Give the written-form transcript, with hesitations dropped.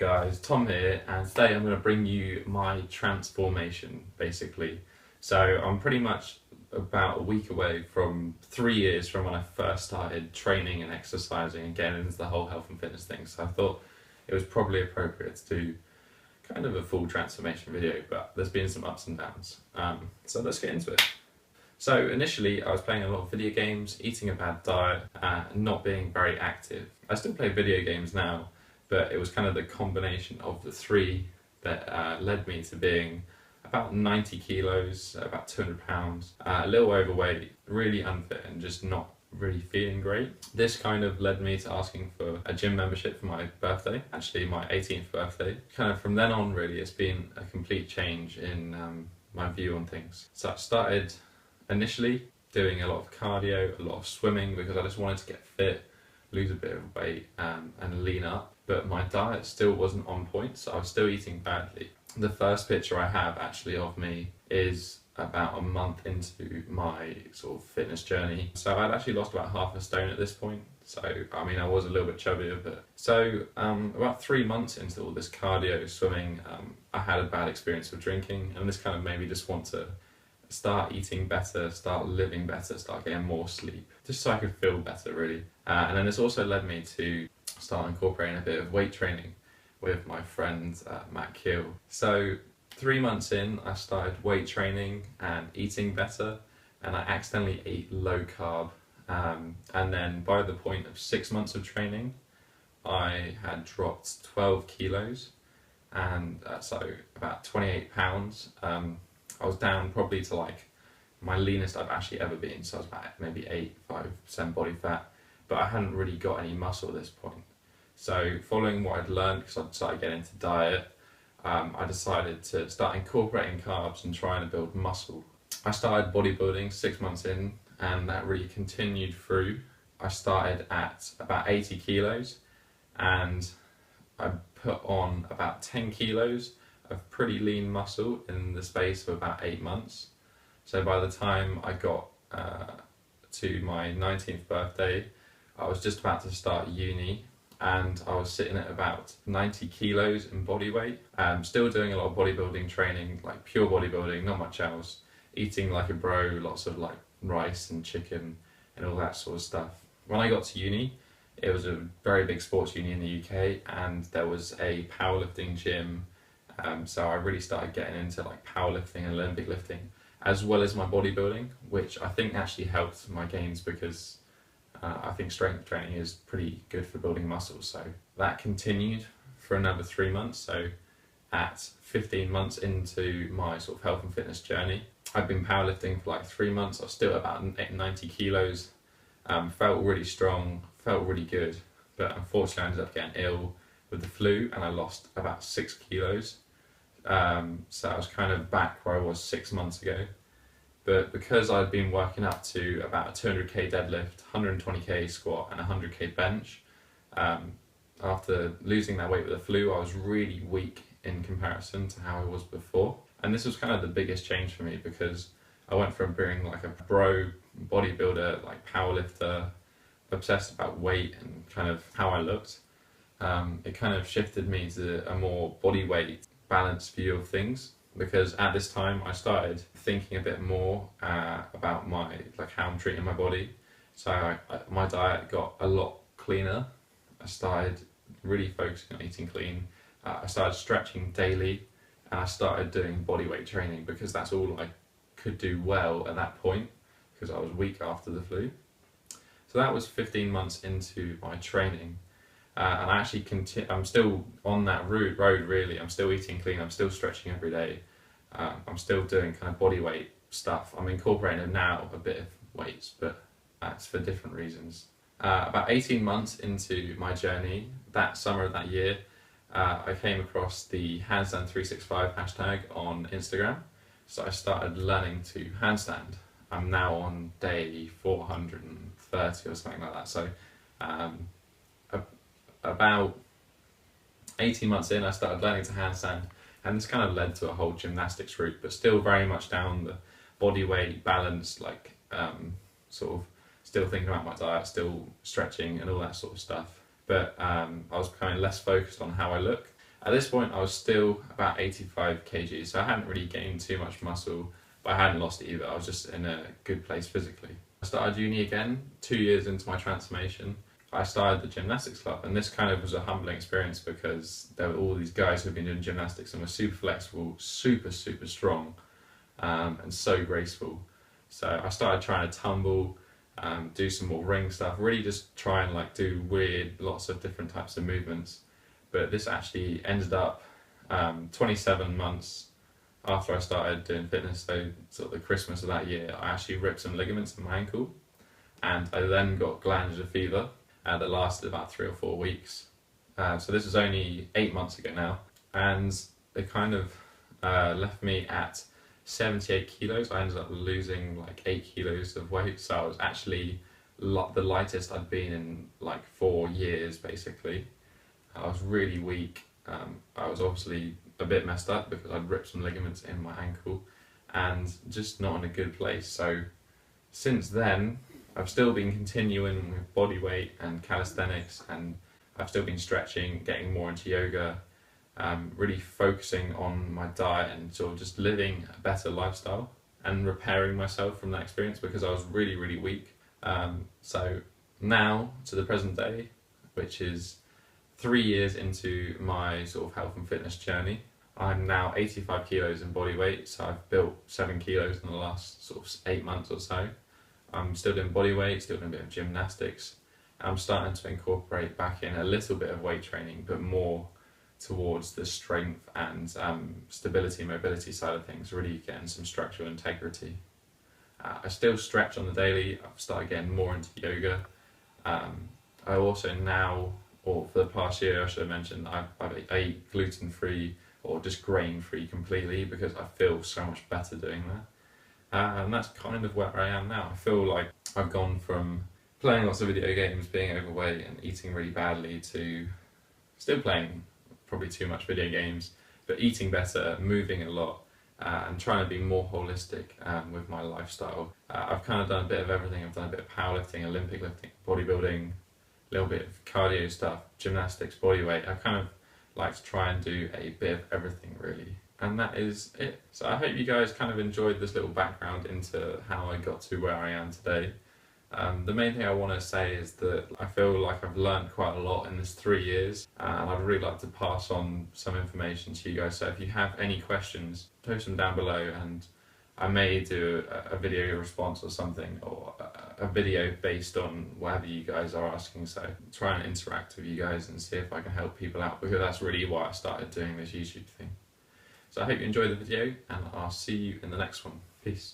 guys, Tom here, and today I'm going to bring you my transformation basically. So I'm pretty much about a week away from 3 years from when I first started training and exercising and getting into the whole health and fitness thing. So I thought it was probably appropriate to do kind of a full transformation video, but there's been some ups and downs. So let's get into it. So initially I was playing a lot of video games, eating a bad diet, and not being very active. I still play video games now, but it was kind of the combination of the three that led me to being about 90 kilos, about 200 pounds, a little overweight, really unfit and just not really feeling great. This kind of led me to asking for a gym membership for my birthday, actually my 18th birthday. Kind of from then on really it's been a complete change in my view on things. So I started initially doing a lot of cardio, a lot of swimming because I just wanted to get fit, lose a bit of weight and lean up, but my diet still wasn't on point, so I was still eating badly. The first picture I have actually of me is about a month into my sort of fitness journey. So I'd actually lost about half a stone at this point. So, I mean, I was a little bit chubbier, but so about 3 months into all this cardio, swimming, I had a bad experience with drinking, and this kind of made me just want to start eating better, start living better, start getting more sleep, just so I could feel better really. And then this also led me to start incorporating a bit of weight training with my friend Matt Keel. So 3 months in, I started weight training and eating better, and I accidentally ate low carb. And then by the point of 6 months of training, I had dropped 12 kilos, and so about 28 pounds. I was down probably to like my leanest I've actually ever been, so I was about maybe 5% body fat, but I hadn't really got any muscle at this point. So following what I'd learned, because I'd started getting into diet, I decided to start incorporating carbs and trying to build muscle. I started bodybuilding 6 months in, and that really continued through. I started at about 80 kilos, and I put on about 10 kilos of pretty lean muscle in the space of about 8 months. So by the time I got to my 19th birthday, I was just about to start uni, and I was sitting at about 90 kilos in body weight. Still doing a lot of bodybuilding training, like pure bodybuilding, not much else. Eating like a bro, lots of like rice and chicken and all that sort of stuff. When I got to uni, it was a very big sports uni in the UK, and there was a powerlifting gym. So I really started getting into like powerlifting and Olympic lifting, as well as my bodybuilding, which I think actually helped my gains because I think strength training is pretty good for building muscle. So that continued for another 3 months. So at 15 months into my sort of health and fitness journey, I've been powerlifting for like 3 months. I was still about 90 kilos, felt really strong, felt really good, but unfortunately I ended up getting ill with the flu and I lost about 6 kilos. So I was kind of back where I was 6 months ago. But because I'd been working up to about a 200k deadlift, 120k squat and 100k bench, after losing that weight with the flu, I was really weak in comparison to how I was before. And this was kind of the biggest change for me because I went from being like a pro bodybuilder, like powerlifter, obsessed about weight and kind of how I looked. It kind of shifted me to a more body weight balanced view of things, because at this time I started thinking a bit more about how I'm treating my body. So my diet got a lot cleaner. I started really focusing on eating clean. I started stretching daily, and I started doing body weight training because that's all I could do well at that point because I was weak after the flu. So that was 15 months into my training. And I actually I'm still on that road really. I'm still eating clean, I'm still stretching every day. I'm still doing kind of body weight stuff. I'm incorporating now a bit of weights, but that's for different reasons. About 18 months into my journey, that summer of that year, I came across the Handstand 365 hashtag on Instagram. So I started learning to handstand. I'm now on day 430 or something like that. So about 18 months in, I started learning to handstand, and this kind of led to a whole gymnastics route, but still very much down the body weight balance, like sort of still thinking about my diet, still stretching and all that sort of stuff. But I was becoming less focused on how I look At this point, I was still about 85 kg, so I hadn't really gained too much muscle, but I hadn't lost it either. I was just in a good place physically. I started uni again 2 years into my transformation. I started the gymnastics club, and this kind of was a humbling experience because there were all these guys who've been doing gymnastics and were super flexible, super strong, and so graceful. So I started trying to tumble, do some more ring stuff, really just try and like do weird, lots of different types of movements. But this actually ended up 27 months after I started doing fitness, so sort of the Christmas of that year, I actually ripped some ligaments in my ankle, and I then got glandular fever that lasted about 3 or 4 weeks. So this was only 8 months ago now, and it kind of left me at 78 kilos. I ended up losing like 8 kilos of weight, so I was actually the lightest I'd been in like 4 years basically. I was really weak. I was obviously a bit messed up because I'd ripped some ligaments in my ankle and just not in a good place. So since then, I've still been continuing with body weight and calisthenics, and I've still been stretching, getting more into yoga, really focusing on my diet and sort of just living a better lifestyle and repairing myself from that experience because I was really weak. So now to the present day, which is 3 years into my sort of health and fitness journey, I'm now 85 kilos in body weight, so I've built 7 kilos in the last sort of 8 months or so. I'm still doing body weight, still doing a bit of gymnastics. I'm starting to incorporate back in a little bit of weight training, but more towards the strength and stability and mobility side of things, really getting some structural integrity. I still stretch on the daily. I've started getting more into yoga. I also now, or for the past year I should have mentioned, I eat gluten-free or just grain-free completely because I feel so much better doing that. And that's kind of where I am now. I feel like I've gone from playing lots of video games, being overweight and eating really badly, to still playing probably too much video games, but eating better, moving a lot, and trying to be more holistic with my lifestyle. I've kind of done a bit of everything. I've done a bit of powerlifting, Olympic lifting, bodybuilding, a little bit of cardio stuff, gymnastics, bodyweight. I kind of like to try and do a bit of everything really. And that is it. So I hope you guys kind of enjoyed this little background into how I got to where I am today. The main thing I want to say is that I feel like I've learned quite a lot in this 3 years, and I'd really like to pass on some information to you guys. So if you have any questions, post them down below, and I may do a video response or something, or a video based on whatever you guys are asking. So try and interact with you guys and see if I can help people out, because that's really why I started doing this YouTube thing. So I hope you enjoyed the video, and I'll see you in the next one. Peace.